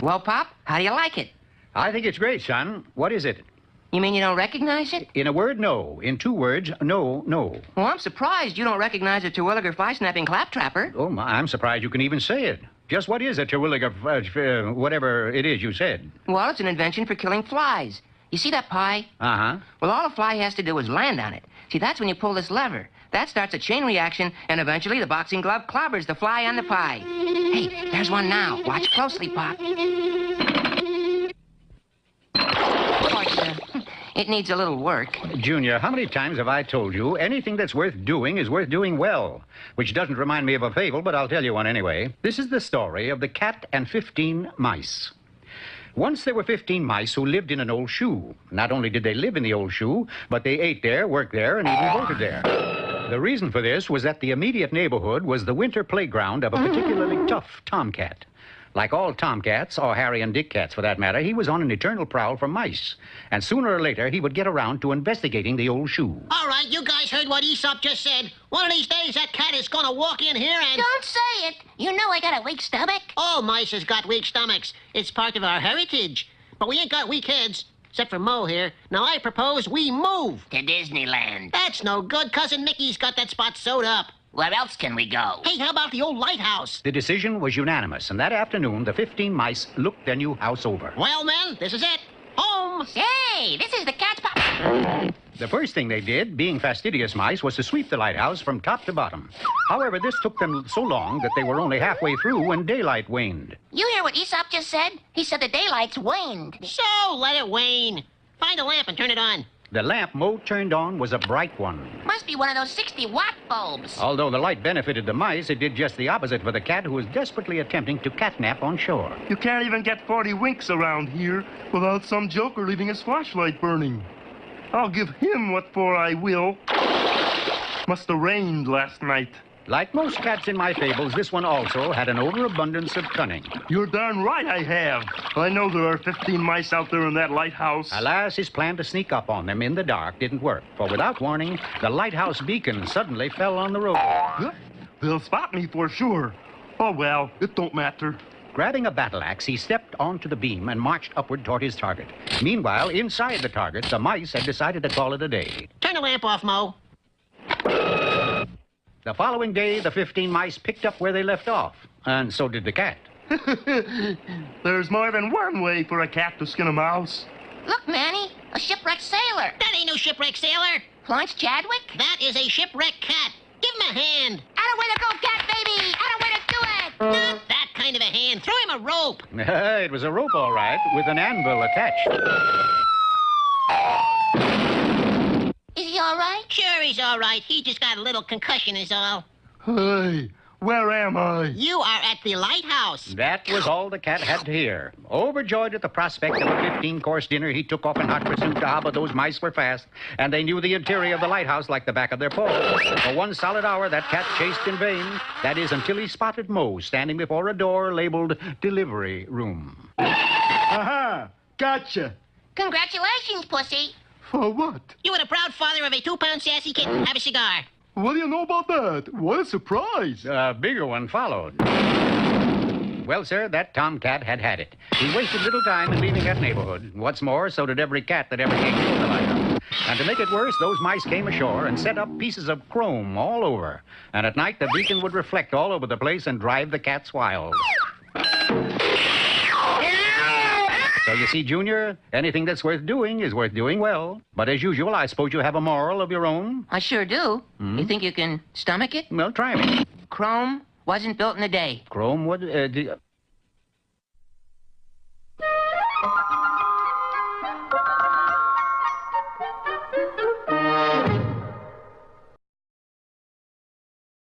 Well, Pop, how do you like it? I think it's great, son. What is it? You mean you don't recognize it? In a word, no. In 2 words, no, no. Well, I'm surprised you don't recognize a Terwilliger fly-snapping claptrapper. Oh, I'm surprised you can even say it. Just what is a Terwilliger, whatever it is you said? Well, it's an invention for killing flies. You see that pie? Uh-huh. Well, all a fly has to do is land on it. See, that's when you pull this lever. That starts a chain reaction, and eventually the boxing glove clobbers the fly on the pie. Hey, there's one now. Watch closely, Pop. Of course, it needs a little work. Junior, how many times have I told you anything that's worth doing is worth doing well? Which doesn't remind me of a fable, but I'll tell you one anyway. This is the story of the cat and 15 mice. Once there were 15 mice who lived in an old shoe. Not only did they live in the old shoe, but they ate there, worked there, and even voted there. The reason for this was that the immediate neighborhood was the winter playground of a particularly tough tomcat. Like all tomcats, or Harry and Dick cats for that matter, he was on an eternal prowl for mice. And sooner or later, he would get around to investigating the old shoe. All right, you guys heard what Aesop just said. One of these days, that cat is gonna walk in here and... Don't say it. You know I got a weak stomach. All mice has got weak stomachs. It's part of our heritage. But we ain't got weak heads, except for Mo here. Now I propose we move. To Disneyland. That's no good. Cousin Mickey's got that spot sewed up. Where else can we go? Hey, how about the old lighthouse? The decision was unanimous, and that afternoon, the 15 mice looked their new house over. Well, men, this is it. Home. Hey, this is the cat's pop. The first thing they did, being fastidious mice, was to sweep the lighthouse from top to bottom. However, this took them so long that they were only halfway through when daylight waned. You hear what Aesop just said? He said the daylight's waned. So, let it wane. Find a lamp and turn it on. The lamp Mo turned on was a bright one. Must be one of those 60-watt bulbs. Although the light benefited the mice, it did just the opposite for the cat who was desperately attempting to catnap on shore. You can't even get 40 winks around here without some joker leaving his flashlight burning. I'll give him what for I will. Must have rained last night. Like most cats in my fables, this one also had an overabundance of cunning. You're darn right I have. I know there are 15 mice out there in that lighthouse. Alas, his plan to sneak up on them in the dark didn't work, for without warning, the lighthouse beacon suddenly fell on the road. Huh? They'll spot me for sure. Oh, well, it don't matter. Grabbing a battle axe, he stepped onto the beam and marched upward toward his target. Meanwhile, inside the target, the mice had decided to call it a day. Turn the lamp off, Mo. The following day, the 15 mice picked up where they left off, and so did the cat. There's more than one way for a cat to skin a mouse. Look, Manny, a shipwrecked sailor. That ain't no shipwreck sailor. Florence Chadwick? That is a shipwrecked cat. Give him a hand. Atta way to go, cat baby! Atta way to do it! Not that kind of a hand. Throw him a rope. It was a rope, all right, with an anvil attached. Is he all right? Sure, he's all right. He just got a little concussion is all. Hey, where am I? You are at the lighthouse. That was all the cat had to hear. Overjoyed at the prospect of a 15-course dinner, he took off in hot pursuit. But those mice were fast, and they knew the interior of the lighthouse like the back of their paws. For 1 solid hour, that cat chased in vain. That is, until he spotted Mo standing before a door labeled Delivery Room. Aha! Gotcha! Congratulations, Pussy. For what? You are the proud father of a 2-pound sassy kitten. Have a cigar. What do you know about that? What a surprise! A bigger one followed. Well, sir, that tomcat had it. He wasted little time in leaving that neighborhood. What's more, so did every cat that ever came near the lighthouse. And to make it worse, those mice came ashore and set up pieces of chrome all over. And at night, the beacon would reflect all over the place and drive the cats wild. So you see, Junior, anything that's worth doing is worth doing well. But as usual, I suppose you have a moral of your own? I sure do. You think you can stomach it? Well, try me. Chrome wasn't built in a day. Chrome would...